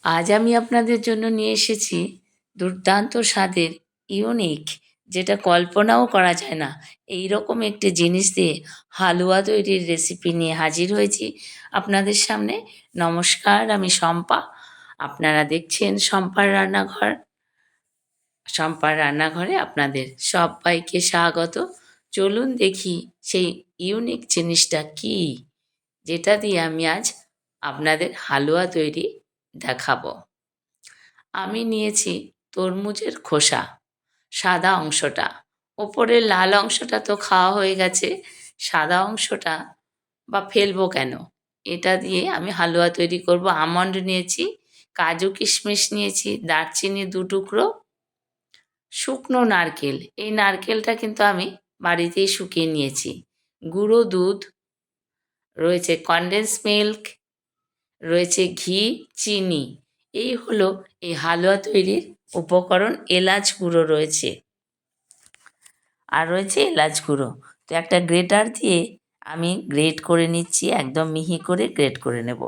আজ আমি আপনাদের জন্য নিয়ে এসেছি দুর্দান্ত স্বাদের ইউনিক, যেটা কল্পনাও করা যায় না, এই রকম একটি জিনিস দিয়ে হালুয়া তৈরির রেসিপি নিয়ে হাজির হয়েছি আপনাদের সামনে। নমস্কার, আমি শম্পা। আপনারা দেখছেন শম্পার রান্নাঘর। শম্পার রান্নাঘরে আপনাদের সবাইকে স্বাগত। চলুন দেখি সেই ইউনিক জিনিসটা কী, যেটা দিয়ে আমি আজ আপনাদের হালুয়া তৈরি দেখাবো। আমি নিয়েছি তরমুজের খোসা, সাদা অংশটা। ওপরের লাল অংশটা তো খাওয়া হয়ে গেছে, সাদা অংশটা বা ফেলবো কেন? এটা দিয়ে আমি হালুয়া তৈরি করব। আমন্ড নিয়েছি, কাজু কিশমিশ নিয়েছি, দারচিনি 2 টুকরো, শুকনো নারকেল। এই নারকেলটা কিন্তু আমি বাড়িতেই শুকিয়ে নিয়েছি। গুঁড়ো দুধ রয়েছে, কনডেন্স মিল্ক রয়েছে, ঘি, চিনি। এই হলো এই হালুয়া তৈরির উপকরণ। এলাচ গুঁড়ো রয়েছে, আর রয়েছে এলাচ গুঁড়ো। তো একটা গ্রেটার দিয়ে আমি গ্রেট করে নিচ্ছি, একদম মিহি করে গ্রেট করে নেব।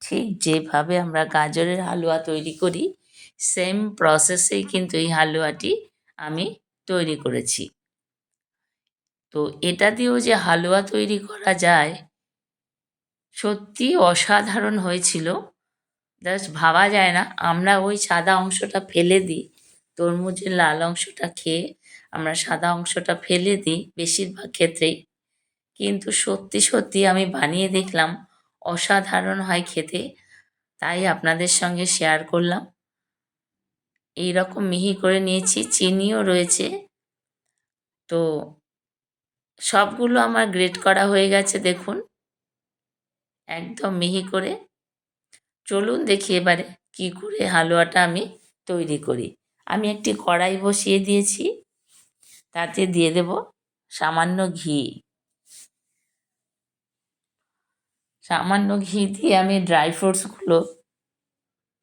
ঠিক যেভাবে আমরা গাজরের হালুয়া তৈরি করি, সেম প্রসেসেই কিন্তু এই হালুয়াটি আমি তৈরি করেছি। তো এটা দিয়েও যে হালুয়া তৈরি করা যায়, সত্যি অসাধারণ হয়েছিল। জাস্ট ভাবা যায় না। আমরা ওই সাদা অংশটা ফেলে দিই, তরমুজের লাল অংশটা খেয়ে আমরা সাদা অংশটা ফেলে দিই বেশিরভাগ ক্ষেত্রেই। কিন্তু সত্যি সত্যি আমি বানিয়ে দেখলাম, অসাধারণ হয় খেতে। তাই আপনাদের সঙ্গে শেয়ার করলাম। এই রকম মিহি করে নিয়েছি, চিনিও রয়েছে। তো সবগুলো আমার গ্রেট করা হয়ে গেছে, দেখুন, একদম মিহি করে। চলুন দেখি এবারে কী করে হালুয়াটা আমি তৈরি করি। আমি একটি কড়াই বসিয়ে দিয়েছি, তাতে দিয়ে দেব সামান্য ঘি। সামান্য ঘি দিয়ে আমি ড্রাই ফ্রুটসগুলো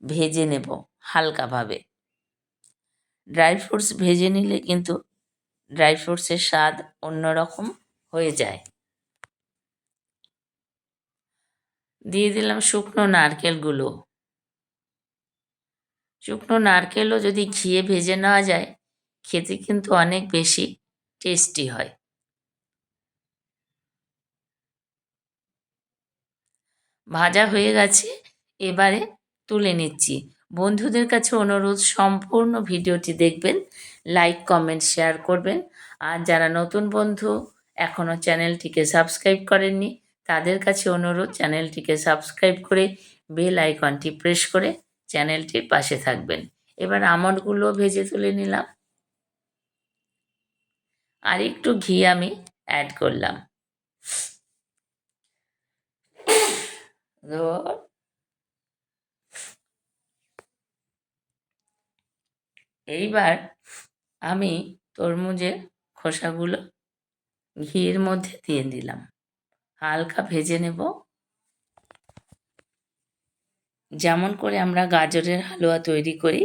ভেজে নেব হালকাভাবে। ড্রাই ফ্রুটস ভেজে নিলে কিন্তু ড্রাই ফ্রুটসের স্বাদ অন্যরকম হয়ে যায়। দিয়ে দিলাম শুকনো নারকেলগুলো। শুকনো নারকেলও যদি ঘিয়ে ভেজে নেওয়া যায়, খেতে কিন্তু অনেক বেশি টেস্টি হয়। ভাজা হয়ে গেছে, এবারে তুলে নিচ্ছি। বন্ধুদের কাছে অনুরোধ, সম্পূর্ণ ভিডিওটি দেখবেন, লাইক কমেন্ট শেয়ার করবেন। আর যারা নতুন বন্ধু এখনও চ্যানেলটিকে সাবস্ক্রাইব করেননি, তাদের কাছে অনুরোধ, চ্যানেলটিকে সাবস্ক্রাইব করে বেল আইকনটি প্রেস করে চ্যানেলটির পাশে থাকবেন। এবার আমন্ডগুলো ভেজে তুলে নিলাম, আর একটু ঘি আমি অ্যাড করলাম। এইবার আমি তরমুজের খোসাগুলো ঘিয়ের মধ্যে দিয়ে দিলাম, হালকা ভেজে নেব। যেমন করে আমরা গাজরের হালুয়া তৈরি করি,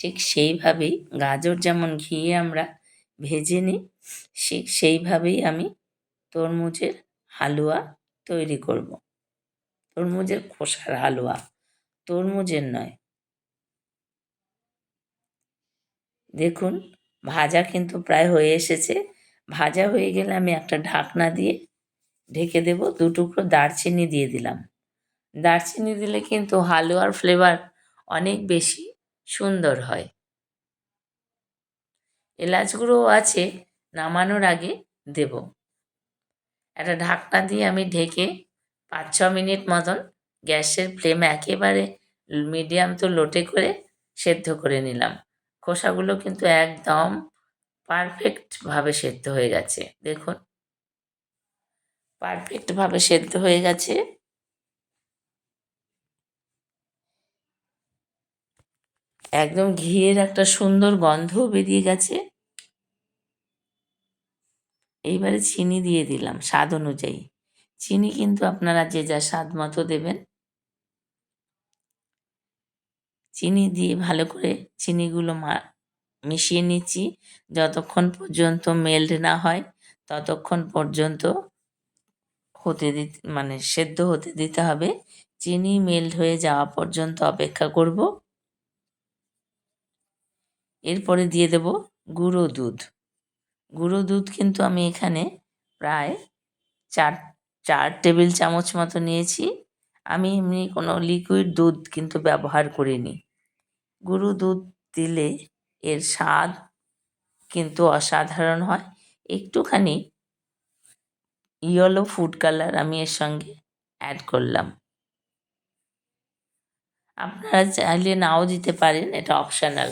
ঠিক সেইভাবেই গাজর যেমন ঘিয়ে আমরা ভেজে নিই, সেইভাবেই আমি তরমুজের হালুয়া তৈরি করব। তরমুজের খোসার হালুয়া, তরমুজের নয়। দেখুন, ভাজা কিন্তু প্রায় হয়ে এসেছে। ভাজা হয়ে গেলে আমি একটা ঢাকনা দিয়ে ঢেকে দেব। 2 টুকরো দারচিনি দিয়ে দিলাম। দারচিনি দিলে কিন্তু হালুয়ার ফ্লেভার অনেক বেশি সুন্দর হয়। এলাচ গুঁড়োও আছে, নামানোর আগে দেব। একটা ঢাকনা দিয়ে আমি ঢেকে 5-6 মিনিট মতন গ্যাসের ফ্লেম একেবারে মিডিয়াম টু লোতে করে সেদ্ধ করে নিলাম। খোসাগুলো কিন্তু একদম পারফেক্টভাবে সেদ্ধ হয়ে গেছে। দেখুন, পারফেক্টভাবে সেদ্ধ হয়ে গেছে। একদম ঘিয়ের একটা সুন্দর গন্ধও বেরিয়ে গেছে। এইবারে চিনি দিয়ে দিলাম স্বাদ অনুযায়ী। চিনি কিন্তু আপনারা যে যার স্বাদ মতো দেবেন। চিনি দিয়ে ভালো করে চিনিগুলো মিশিয়ে নিচ্ছি। যতক্ষণ পর্যন্ত মেল্ট না হয়, ততক্ষণ পর্যন্ত সেদ্ধ হতে দিতে হবে। চিনি মেল্ট হয়ে যাওয়া পর্যন্ত অপেক্ষা করব। এরপরে দিয়ে দেব গুঁড়ো দুধ। গুঁড়ো দুধ কিন্তু আমি এখানে প্রায় চার 4 টেবিল চামচ মতো নিয়েছি। আমি এমনি কোনো লিকুইড দুধ কিন্তু ব্যবহার করিনি। গুঁড়ো দুধ দিলে এর স্বাদ কিন্তু অসাধারণ হয়। একটুখানি ইয়েলো ফুড কালার আমি এর সঙ্গে অ্যাড করলাম। আপনারা চাইলে নাও দিতে পারেন, এটা অপশনাল।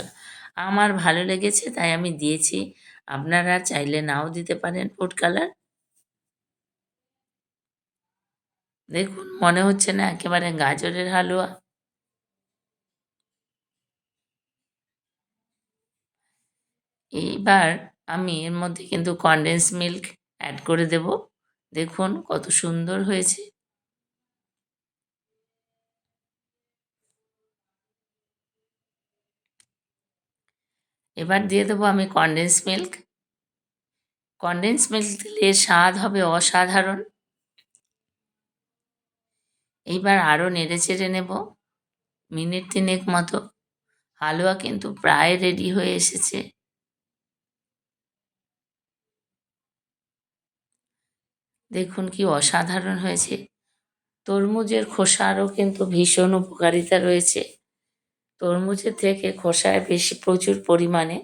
আমার ভালো লেগেছে তাই আমি দিয়েছি। আপনারা চাইলে নাও দিতে পারেন ফুড কালার। দেখুন মনে হচ্ছে না একেবারে গাজরের হালুয়া? এইবার আমি এর মধ্যে কিন্তু কনডেন্স মিল্ক অ্যাড করে দেব। দেখুন কত সুন্দর হয়েছে। এবার দিয়ে দেবো আমি কনডেন্স মিল্ক। কনডেন্স মিল্ক দিলে এর স্বাদ হবে অসাধারণ। এইবার আরও নেড়েচেড়ে নেব মিনিট 3 মতো। হালুয়া কিন্তু প্রায় রেডি হয়ে এসেছে। দেখুন কি অসাধারণ হয়েছে। তরমুজের খোসারও কিন্তু ভীষণ উপকারিতা রয়েছে। তরমুজের থেকে খোসায় বেশি প্রচুর পরিমাণে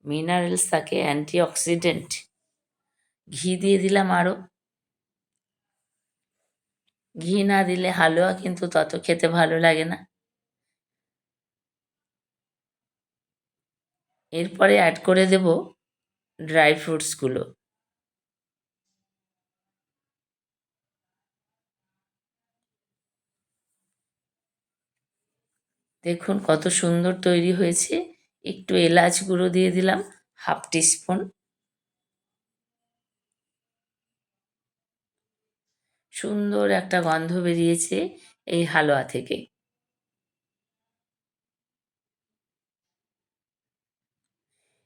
মিনারেলস থাকে, অ্যান্টিঅক্সিডেন্ট। ঘি দিয়ে দিলাম আরও। ঘি না দিলে হালুয়া কিন্তু তত খেতে ভালো লাগে না। এরপরে অ্যাড করে দেব ড্রাই ফ্রুটসগুলো। দেখুন কত সুন্দর তৈরি হয়েছে। একটু এলাচ গুঁড়ো দিয়ে দিলাম, 1/2 টিস্পুন। সুন্দর একটা গন্ধ বেরিয়েছে এই হালুয়া থেকে।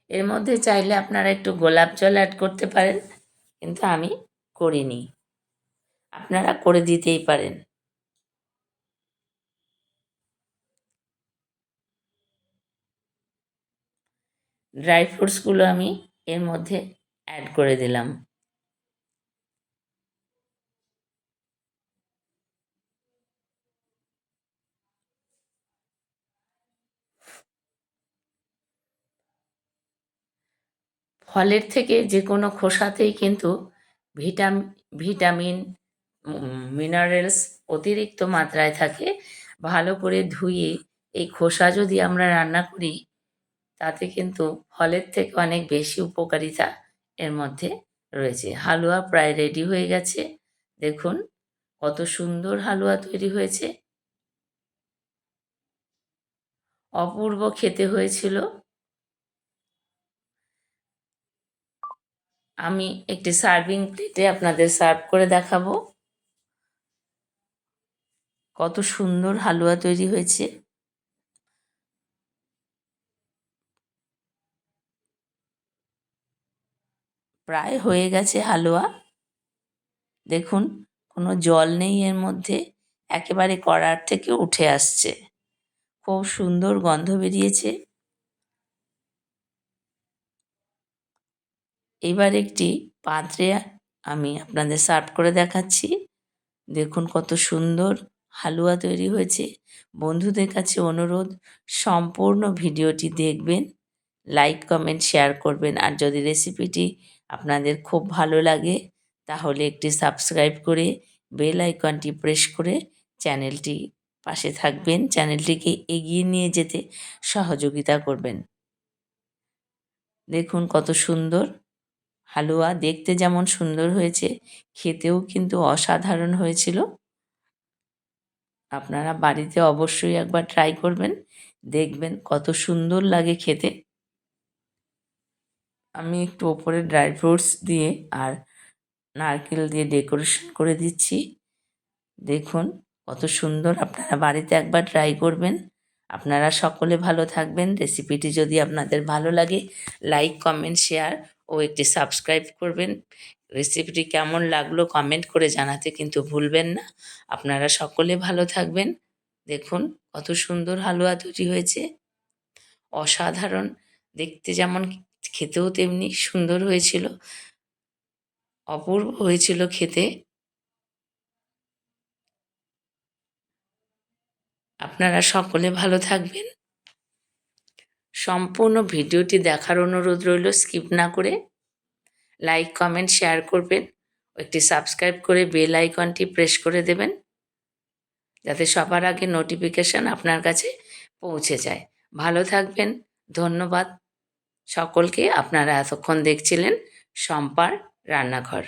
এর মধ্যে চাইলে আপনারা একটু গোলাপ জল অ্যাড করতে পারেন, কিন্তু আমি করিনি। আপনারা করে দিতেই পারেন। ড্রাই ফ্রুটসগুলো আমি এর মধ্যে অ্যাড করে দিলাম। ফলের থেকে যে কোনো খোসাতেই কিন্তু ভিটামিন, মিনারেলস অতিরিক্ত মাত্রায় থাকে। ভালো করে ধুয়ে এই খোসা যদি আমরা রান্না করি, তাতে কিন্তু ফলের থেকে অনেক বেশি উপকারিতা এর মধ্যে রয়েছে। হালুয়া প্রায় রেডি হয়ে গেছে। দেখুন কত সুন্দর হালুয়া তৈরি হয়েছে। অপূর্ব খেতে হয়েছিল। আমি একটি সার্ভিং প্লেটে আপনাদের সার্ভ করে দেখাবো। কত সুন্দর হালুয়া তৈরি হয়েছে। প্রায় হয়ে গেছে হালুয়া। দেখুন কোনো জল নেই এর মধ্যে, একেবারে কড়ার থেকে উঠে আসছে। খুব সুন্দর গন্ধ বেরিয়েছে। এবার একটি পাত্রে আমি আপনাদের সার্ভ করে দেখাচ্ছি। দেখুন কত সুন্দর হালুয়া তৈরি হয়েছে। বন্ধুদের কাছে অনুরোধ, সম্পূর্ণ ভিডিওটি দেখবেন, লাইক কমেন্ট শেয়ার করবেন। আর যদি রেসিপিটি আপনাদের খুব ভালো লাগে তাহলে একটি সাবস্ক্রাইব করে বেল আইকনটি প্রেস করে চ্যানেলটি পাশে থাকবেন, চ্যানেলটিকে এগিয়ে নিয়ে যেতে সহযোগিতা করবেন। দেখুন কত সুন্দর হালুয়া, দেখতে যেমন সুন্দর হয়েছে, খেতেও কিন্তু অসাধারণ হয়েছিল। আপনারা বাড়িতে অবশ্যই একবার ট্রাই করবেন, দেখবেন কত সুন্দর লাগে খেতে। আমি একটু ওপরে ড্রাই ফ্রুটস দিয়ে আর নারকেল দিয়ে ডেকোরেশন করে দিচ্ছি। দেখুন কত সুন্দর, আপনারা বাড়িতে একবার ট্রাই করবেন। আপনারা সকলে ভালো থাকবেন। রেসিপিটি যদি আপনাদের ভালো লাগে লাইক কমেন্ট শেয়ার ও একটি সাবস্ক্রাইব করবেন। রেসিপিটি কেমন লাগলো কমেন্ট করে জানাতে কিন্তু ভুলবেন না। আপনারা সকলে ভালো থাকবেন। দেখুন কত সুন্দর হালুয়া তৈরি হয়েছে, অসাধারণ, দেখতে যেমন খেতেও তেমনি সুন্দর হয়েছিল, অপূর্ব হয়েছিল খেতে। আপনারা সকলে ভালো থাকবেন। সম্পূর্ণ ভিডিওটি দেখার অনুরোধ রইল, স্কিপ না করে। লাইক কমেন্ট শেয়ার করবেন, একটি সাবস্ক্রাইব করে বেল আইকনটি প্রেস করে দেবেন, যাতে সবার আগে নোটিফিকেশান আপনার কাছে পৌঁছে যায়। ভালো থাকবেন। ধন্যবাদ সকলকে। আপনারা এতক্ষণ দেখছিলেন শম্পার রান্নাঘর।